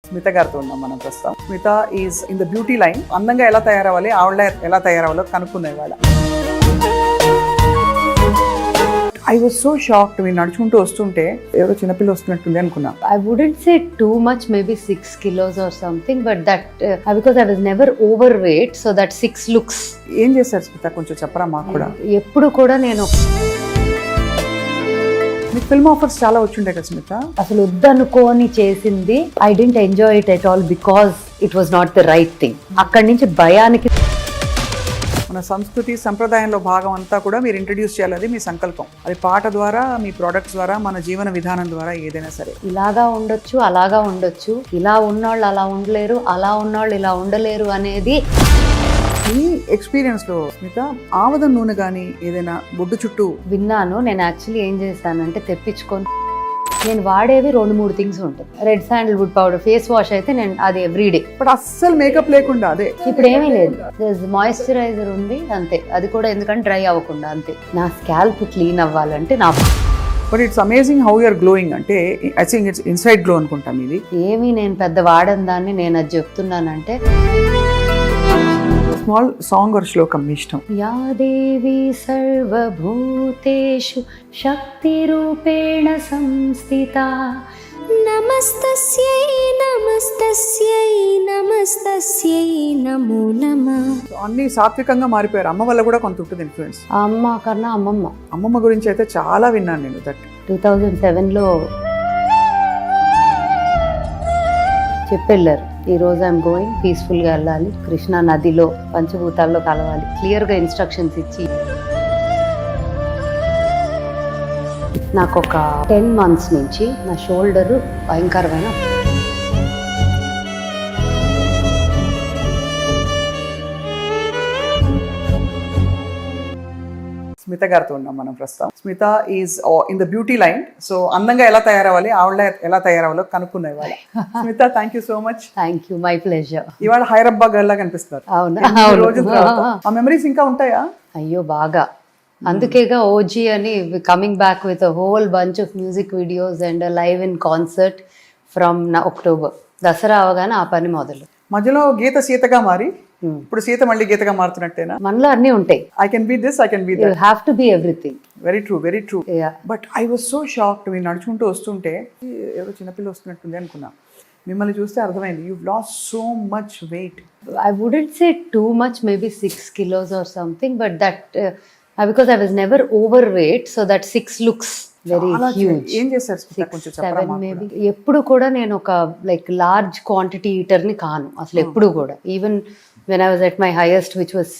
స్మిత గారితో ఉన్నాం మనం ప్రస్తుతం. Smita is in the beauty line. అందంగా ఎలా తయారవ్వాలి, ఆవిడ ఎలా తయారవ్వాలో కనుక్కునే వాళ్ళ. I was so shocked. మీరు నడుచుకుంటూ వస్తుంటే ఎవరో చిన్నపిల్ల వస్తున్నట్టుంది అనుకున్నా. I wouldn't say too much, maybe 6 kilos or something, but that because I was never overweight, so that 6 looks. ఏం చేశారు స్మిత, కొంచెం చెప్పరా మాకు కూడా. ఎప్పుడు కూడా నేను మీకు ఫిల్మ్ ఆఫర్స్ చాలా వచ్చుండే కదా స్మిత. అసలు వద్దనుకోని చేసింది. I didn't enjoy it at all because it was not the right thing. అక్కడి నుంచి భయానికి మన సంస్కృతి సంప్రదాయంలో భాగం అంతా కూడా మీరు ఇంట్రడ్యూస్ చేయాలి, మీ సంకల్పం. అది పాట ద్వారా, మీ ప్రోడక్ట్స్ ద్వారా, మన జీవన విధానం ద్వారా, ఏదైనా సరే. ఇలాగా ఉండొచ్చు, అలాగా ఉండొచ్చు, ఇలా ఉన్నోళ్ళు అలా ఉండలేరు, అలా ఉన్నోళ్ళు ఇలా ఉండలేరు అనేది. ఈ ఎక్స్పీరియన్స్ లో స్మిత ఆవదం నూనె కానీ ఏదైనా బొడ్డు చుట్టూ విన్నాను. నేను యాక్చువల్లీ ఏం చేస్తానంటే తెప్పించుకొని నేను వాడేవి 2-3 థింగ్స్ ఉంటుంది. Red sandalwood powder, face wash అయితే నేను అది ఎవ్రీడే. బట్ అస్సలు మేకప్ లేకుండా అదే. ఇప్పుడు ఏమీ లేదు, మాయిశ్చరైజర్ ఉంది అంతే. అది కూడా ఎందుకంటే డ్రై అవ్వకుండా అంతే. నా స్కాల్ప్ క్లీన్ అవ్వాలంటే నా. But it's amazing how you're glowing. అంటే I think it's inside glow అనుకుంటాం ఇది. ఏమీ నేను పెద్ద వాడని దాన్ని నేను అది చెప్తున్నానంటే. స్మాల్ సాంగ్ ఆర్ శ్లోకం మీ ఇష్టం. యా దేవి సర్వభూతేషు శక్తి రూపేణ సంస్థిత నమస్తస్యై నమస్తస్యై నమస్తస్యై నమో నమః. అన్ని సాత్వికంగా మారిపోయారు. అమ్మ వల్ల కూడా కొంత ఉంటుంది ఇన్ఫ్లుయెన్స్. అమ్మ కన్నా అమ్మమ్మ గురించి అయితే చాలా విన్నాను నేను. 2007లో చెప్పెళ్ళారు, ఈరోజు ఐఎమ్ గోయింగ్, పీస్ఫుల్గా వెళ్ళాలి, కృష్ణా నదిలో పంచభూతాల్లో కలవాలి, క్లియర్గా ఇన్స్ట్రక్షన్స్ ఇచ్చి. నాకు ఒక 10 months నుంచి నా షోల్డరు భయంకరమైన. స్మిత గారితో ఉన్నాం మనం ప్రస్తుతం. Smita is in the beauty line. So అందంగా ఎలా తయారవ్వాలి, ఆవిడ ఎలా తయారవ్వాలో కనుక్కునే వాళ్ళ. Smita, thank you so much. Thank you, my pleasure. ఇవాళ హైరబ్బా గర్ల్ లాగా కనిపిస్తున్నారు. అవునా? ఆ మెమరీస్ ఇంకా ఉంటాయా? అయ్యో బాగా. అందుకేగా ఓజీ అని coming back with a whole bunch of music videos and live in concert from October. Dasara అవగానే ఆ పని మొదలు. మధ్యలో గీత సీతగా మారి ఇప్పుడు సీత మళ్ళీ గీతగా మారుతున్నట్టేనా? మనలో అన్నీ ఉంటాయి. I can be this, I can be that. You have to be everything. Very true, very true. But I was so shocked. మీరు నడుచుకుంటూ వస్తుంటే ఎవరో చిన్నపిల్ల వస్తున్నట్టుంది అనుకున్నా. మిమ్మల్ని చూస్తే అర్థమైంది, you lost so much weight. I wouldn't say too much, maybe 6 kilos or something, but that because I was never overweight, so that 6 looks very huge. ఏం చేశారు స్మిత, కొంచెం చెప్పరా 7 మాకు maybe. ఎప్పుడు కూడా నేను ఒక లైక్ లార్జ్ క్వాంటిటీ ఈటర్ని కాను అసలు ఎప్పుడు కూడా. Even when I was at my highest, which was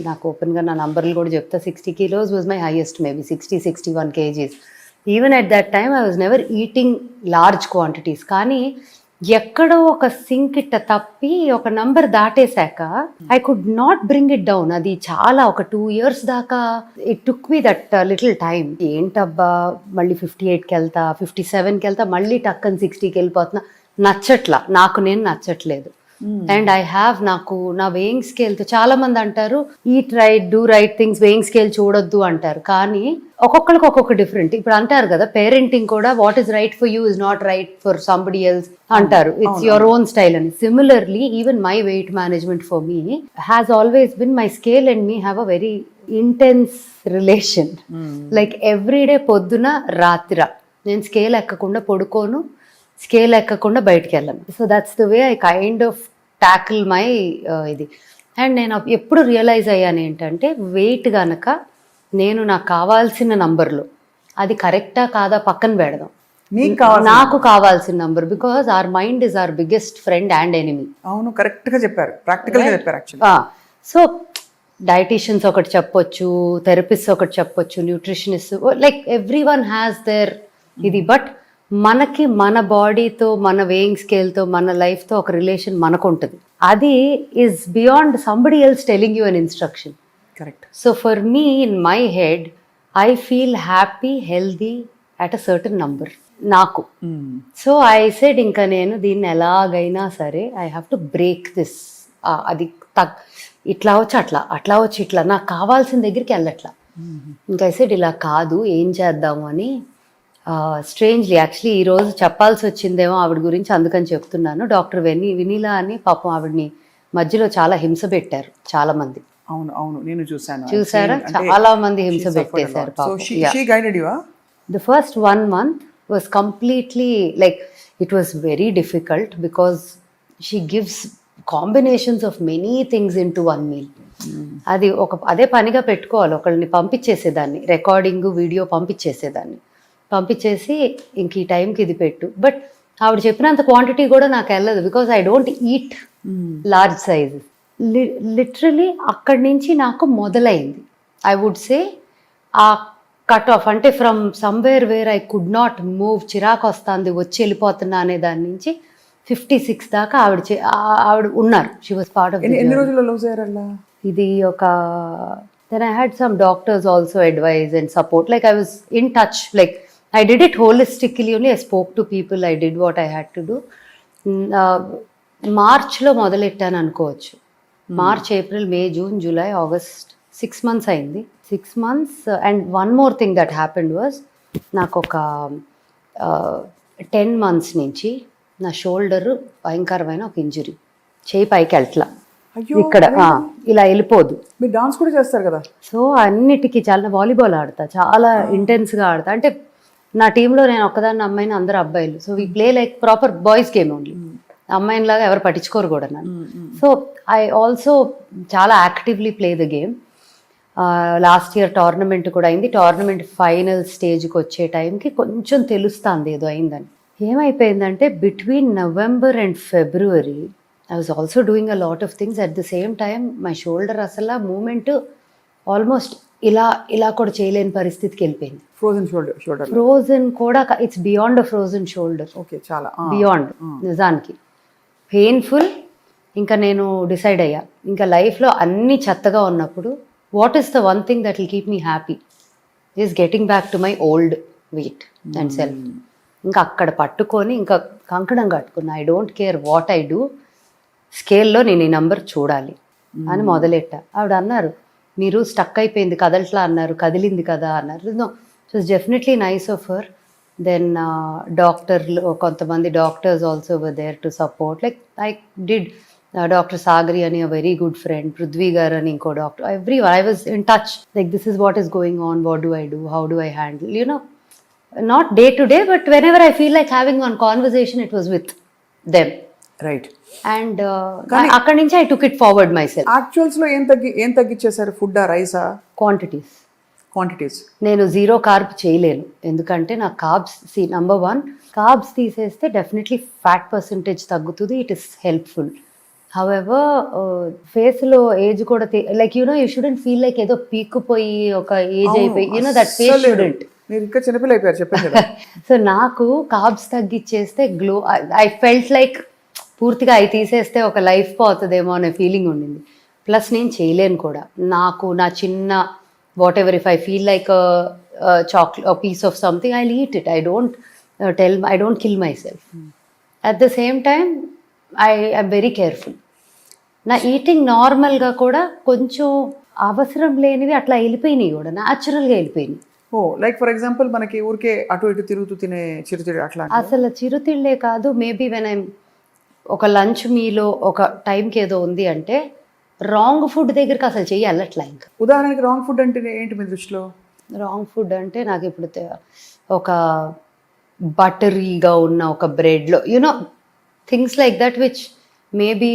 నాకు ఓపెన్గా నా నంబర్లు కూడా చెప్తా, 60 kilos was my highest, maybe 60-61 kgs. Even at that time I was never eating large quantities. కానీ ఎక్కడో ఒక సింక్ ఇట్ట తప్పి ఒక నంబర్ దాటేశాక I could not bring it down. అది చాలా ఒక 2 years దాకా it took me that little time. ఏంటబ్బా మళ్ళీ 58కి వెళ్తా, 57కి వెళ్తా, మళ్ళీ టక్కని 60కి వెళ్ళిపోతున్నా. నచ్చట్లా, నాకు నేను నచ్చట్లేదు. అండ్ ఐ హ్యావ్ నాకు నా వెయింగ్ స్కేల్తో చాలా మంది అంటారు eat right, do right things, weighing scale చూడొద్దు అంటారు. కానీ ఒక్కొక్కరికి ఒక్కొక్క డిఫరెంట్. ఇప్పుడు అంటారు కదా పేరెంటింగ్ కూడా, what is right for you is not right for somebody else అంటారు. ఇట్స్ యువర్ ఓన్ స్టైల్ అని. Similarly even my weight management for me has always been, my scale and me have a very intense relation. Like everyday పొద్దున రాత్రి నేను scale ఎక్కకుండా పడుకోను, scale ఎక్కకుండా బయటికి వెళ్ళను. So that's the way I kind of tackle my ఇది. And నేను ఎప్పుడు realise అయ్యాను ఏంటంటే, వెయిట్ గనక నేను నాకు కావాల్సిన నంబర్లో అది కరెక్టా కాదా పక్కన పెడదాం. నాకు కావాల్సిన number, because our mind is our biggest friend and enemy. అవును, కరెక్ట్ గా చెప్పారు, ప్రాక్టికల్ గా చెప్పారు యాక్చువల్లీ. సో డైటీషియన్స్ ఒకటి చెప్పొచ్చు, థెరపిస్ట్ ఒకటి చెప్పొచ్చు, nutritionist, like every one has their ఇది. బట్ మనకి మన బాడీతో, మన వేయింగ్ స్కేల్తో, మన లైఫ్తో ఒక రిలేషన్ మనకు ఉంటుంది. అది is beyond somebody else telling you an instruction. Correct. So for me in my head I feel happy, healthy at a certain number నాకు. సో ఐ సెడ్ ఇంకా నేను దీన్ని ఎలాగైనా సరే I have to break this. అది ఇట్లా వచ్చి అట్లా, అట్లా వచ్చి ఇట్లా, నాకు కావాల్సిన దగ్గరికి వెళ్ళట్లా. ఇంకా ఐ సెడ్ ఇలా కాదు, ఏం చేద్దాము అని స్ట్రేంజ్లీ యాక్చువల్లీ ఈరోజు చెప్పాల్సి వచ్చిందేమో ఆవిడ గురించి, అందుకని చెప్తున్నాను. డాక్టర్ వినీలా అని పాపం ఆవిడని మధ్యలో చాలా హింస పెట్టారు చాలా మంది. అవును అవును, నేను చూసాను. చూసారా, చాలా మంది హింస పెట్టేశారు పాపం. She guided you, huh? The first 1 month was completely like, it was very difficult because she gives combinations of many things into one meal. అది అదే పనిగా పెట్టుకోవాలి. ఒకళ్ళని పంపించేసేదాన్ని, రికార్డింగ్ వీడియో పంపించేసి ఇంక ఈ టైంకి ఇది పెట్టు. బట్ ఆవిడ చెప్పినంత క్వాంటిటీ కూడా నాకు వెళ్ళదు, because I don't eat large size. Literally అక్కడి నుంచి నాకు మొదలైంది. ఐ వుడ్ సే ఆ కట్ ఆఫ్ అంటే from somewhere where I could not move, చిరాకు వస్తుంది, వచ్చి వెళ్ళిపోతున్నా అనే దాని నుంచి 56 దాకా ఆవిడ ఉన్నారు. She was part of. ఎన్ని రోజుల్లో లూజ్ అయ్యారల్లా? ఇది ఒక then I had some doctors also advise and support. Like I was in touch, like I did it holistically only. I spoke to people, I did what I had to do. మార్చ్లో మొదలెట్టాను అనుకోవచ్చు. March, April, మే, June, July, August, 6 months అయింది. 6 months. And one more thing that happened was, నాకు ఒక 10 months నుంచి నా shoulder భయంకరమైన ఒక injury. చేయి పైకి వెళ్ళట్లా, ఇక్కడ ఇలా వెళ్ళిపోదు. మీరు డాన్స్ కూడా చేస్తారు కదా? సో అన్నిటికీ చాలా, వాలీబాల్ ఆడతా, చాలా ఇంటెన్స్గా ఆడతా. అంటే నా టీంలో నేను ఒక్కదాన్ని అమ్మాయిని, అందరు అబ్బాయిలు. So we play like proper boys game only. అమ్మాయిలాగా ఎవరు పట్టించుకోరు కూడా నన్ను. సో ఐ ఆల్సో చాలా actively play the game. Last year tournament కూడా అయింది. టోర్నమెంట్ ఫైనల్ స్టేజ్కి వచ్చే టైంకి కొంచెం తెలుస్తుంది ఏదో అయిందని. ఏమైపోయిందంటే between November and February I was also doing a lot of things. At the same time my shoulder అసలు మూమెంట్ ఆల్మోస్ట్ ఇలా కూడా చేయలేని పరిస్థితికి వెళ్ళిపోయింది. ఫ్రోజన్ కూడా, it's beyond a frozen shoulder. Okay, చాలా బియాండ్ నిజానికి పెయిన్ఫుల్. ఇంకా నేను డిసైడ్ అయ్యా, ఇంకా లైఫ్లో అన్ని చెత్తగా ఉన్నప్పుడు what is the one thing that will keep me happy is getting back to my old weight and self. ఇంకా అక్కడ పట్టుకొని ఇంకా కంకణం కట్టుకున్నా. I don't care what I do, స్కేల్లో నేను ఈ నెంబర్ చూడాలి అని మొదలెట్టా. ఆవిడ అన్నారు, మీరు స్టక్ అయిపోయింది, కదలట్లా అన్నారు, కదిలింది కదా అన్నారు. No, it was definitely nice of her. Then డాక్టర్లు, కొంతమంది doctors also were there to support. Like I did doctor Sagari అని a very good friend, Prithvi గారు అని ఇంకో doctor, everyone I was in touch. Like this is what is going on, what do I do, how do I handle, you know, not day to day, but whenever I feel like having one conversation, it was with them. Right. And అక్కడి నుంచి I took it forward my self. Actuals లో ఏం తగ్గించేశారు? Food ఆ రైసా? Quantities నేను 0 carb చేయలేను, ఎందుకంటే నాకు కార్బ్స్, నంబర్ 1 కార్బ్స్ తీసేస్తే డెఫినెట్లీ ఫ్యాట్ పర్సంటేజ్ తగ్గుతుంది. It is helpful. హౌఎవర్ ఫేస్లో ఏజ్ కూడా like you shouldn't feel like ఏదో పీక్కుపోయి ఒక ఏజ్ అయిపోయి, దట్ ఫేస్ షుడెంట్. మీరు ఇంకా చిన్నపిల్ల అయిపోయారు చెప్పండి. సో నాకు కార్బ్స్ తగ్గించేస్తే గ్లో, ఐ ఫెల్ట్ లైక్ పూర్తిగా అవి తీసేస్తే ఒక లైఫ్ పోతుందేమో అనే ఫీలింగ్ ఉండింది. ప్లస్ నేను చేయలేను కూడా. నాకు నా చిన్న whatever, if I feel like chocolate, piece of something, I eat it. I don't kill myself. At the same time I'm very careful. నా ఈటింగ్ నార్మల్గా కూడా కొంచెం అవసరం లేనివి అట్లా వెళ్ళిపోయినాయి, కూడా న్యాచురల్గా వెళ్ళిపోయినాయి. ఓ, లైక్ ఫర్ ఎగ్జాంపుల్ మనకి ఊరికే అటు ఇటు తిరుగుతూ తినే చిరుతిళ్ళు అట్లా? అసలు చిరుతిళ్ళే కాదు. మేబీ వెన్ ఐమ్ ఒక లంచ్ మీలో ఒక టైంకి ఏదో ఉంది అంటే రాంగ్ ఫుడ్ దగ్గరికి అసలు చెయ్యాలి అట్లా. ఇంకా ఉదాహరణకి రాంగ్ ఫుడ్ అంటే ఏంటి మీ దృష్టిలో? రాంగ్ ఫుడ్ అంటే నాకు ఇప్పుడు ఒక బటరీగా ఉన్న ఒక బ్రెడ్లో things like that which maybe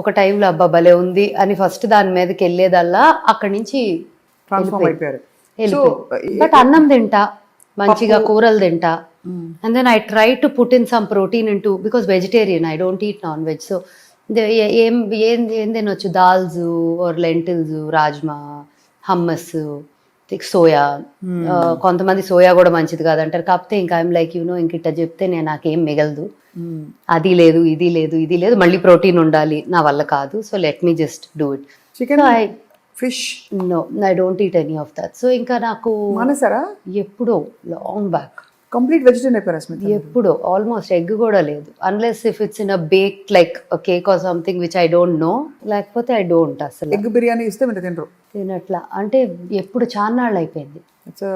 ఒక టైంలో అబ్బా భలే ఉంది అని ఫస్ట్ దాని మీదకి వెళ్ళేదల్లా అక్కడి నుంచి ట్రాన్స్ఫార్మ్ అయిపోయారు. బట్ అన్నం తింటా, మంచిగా కూరలు తింటా. And then I try to put in some protein into, because vegetarian, I don't eat non-veg. So ఏం తినొచ్చు, dals or lentils, rajma, hummus, soya. కొంతమంది సోయా కూడా మంచిది కాదంటారు. కాకపోతే ఇంకా ఐమ్ లైక్ ఇంక ఇట్లా చెప్తే నాకేం మిగలదు, అది లేదు ఇది లేదు ఇది లేదు, మళ్ళీ ప్రోటీన్ ఉండాలి, నా వల్ల కాదు. So let me just do it. Chicken, fish, no, I don't eat any of that. So ఇంకా నాకు మానేసారా? ఎప్పుడో లాంగ్ బ్యాక్. కంప్లీట్ వెజిటేరియన్ అయిపోయారు స్మిత. ఎప్పుడు ఆల్మోస్ట్ ఎగ్ కూడా లేదు, unless if it's in a bake like cake or something which I don't know, లేకపోతే I don't అసలు egg biryani ఇస్తే మీరు తినరు. తినట్లా అంటే ఎప్పుడు చాన్నాళ్ళు అయిపోయింది. ఇట్స్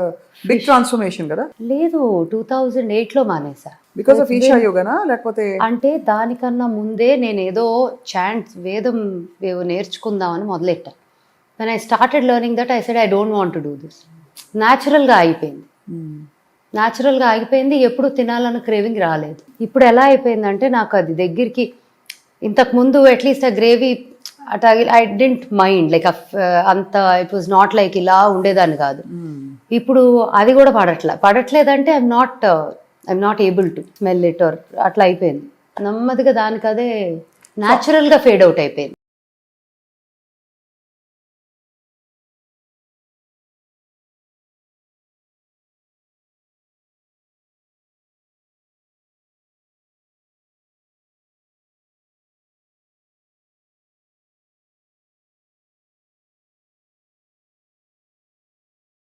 బిగ్ ట్రాన్స్ఫర్మేషన్ కదా. లేదు 2008లో మానేసా. బికాస్ ఆఫ్ ఈషా యోగానా లేకపోతే? అంటే దానికన్నా ముందే నేను ఏదో వేదం నేర్చుకుందామని మొదలెట్టా. When I started learning that I said I don't want to do this. న్యాచురల్గా ఆగిపోయింది. న్యాచురల్గా ఆగిపోయింది, ఎప్పుడు తినాలన్న క్రేవింగ్ రాలేదు. ఇప్పుడు ఎలా అయిపోయిందంటే నాకు అది దగ్గరికి, ఇంతకుముందు అట్లీస్ట్ ఆ gravy at I didn't mind like అంత ఇట్ వాజ్ నాట్ లైక్ ఇలా ఉండేదాన్ని కాదు. ఇప్పుడు అది కూడా పడట్లేదంటే I'm not able to smell it or అట్లా అయిపోయింది. నెమ్మదిగా దానికి అదే న్యాచురల్గా ఫేడ్ అవుట్ అయిపోయింది.